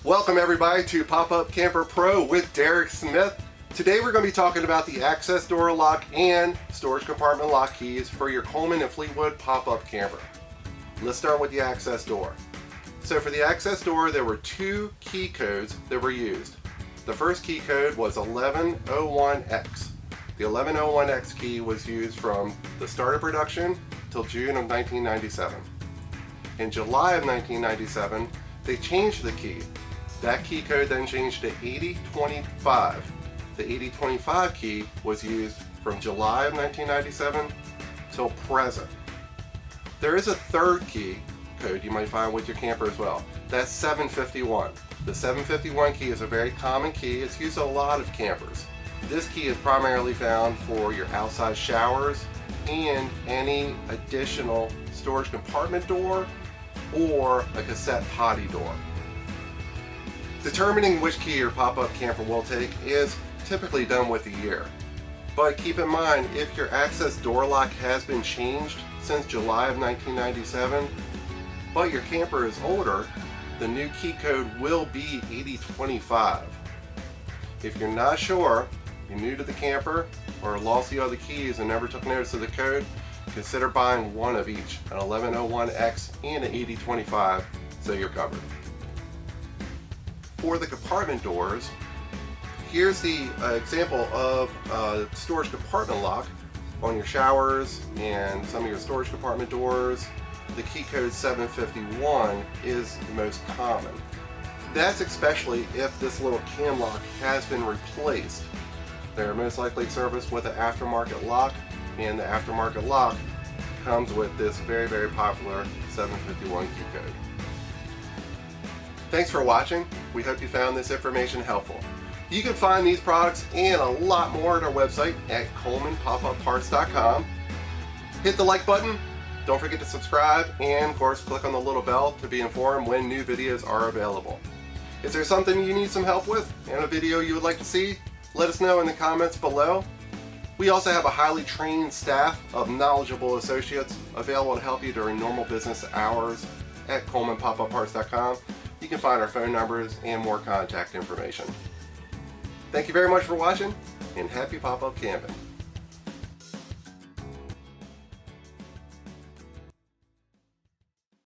Welcome everybody to Pop-Up Camper Pro with Derek Smith. Today we're going to be talking about the access door lock and storage compartment lock keys for your Coleman and Fleetwood pop-up camper. Let's start with the access door. So for the access door, there were two key codes that were used. The first key code was 1101X. The 1101X key was used from the start of production till June of 1997. In July of 1997, they changed the key. That key code then changed to 8025. The 8025 key was used from July of 1997 till present. There is a third key code you might find with your camper as well. That's 751. The 751 key is a very common key. It's used in a lot of campers. This key is primarily found for your outside showers and any additional storage compartment door or a cassette potty door. Determining which key your pop-up camper will take is typically done with the year. But keep in mind, if your access door lock has been changed since July of 1997, but your camper is older, the new key code will be 8025. If you're not sure, you're new to the camper, or lost the other keys and never took notice of the code, consider buying one of each, an 1101X and an 8025, so you're covered. For the compartment doors, here's the example of a storage compartment lock on your showers and some of your storage compartment doors. The key code 751 is the most common. That's especially if this little cam lock has been replaced. They're most likely serviced with an aftermarket lock, and the aftermarket lock comes with this very, very popular 751 key code. Thanks for watching. We hope you found this information helpful. You can find these products and a lot more at our website at colemanpopupparts.com. Hit the like button, don't forget to subscribe, and of course click on the little bell to be informed when new videos are available. Is there something you need some help with and a video you would like to see? Let us know in the comments below. We also have a highly trained staff of knowledgeable associates available to help you during normal business hours at colemanpopupparts.com. You can find our phone numbers and more contact information. Thank you very much for watching, and happy pop-up camping.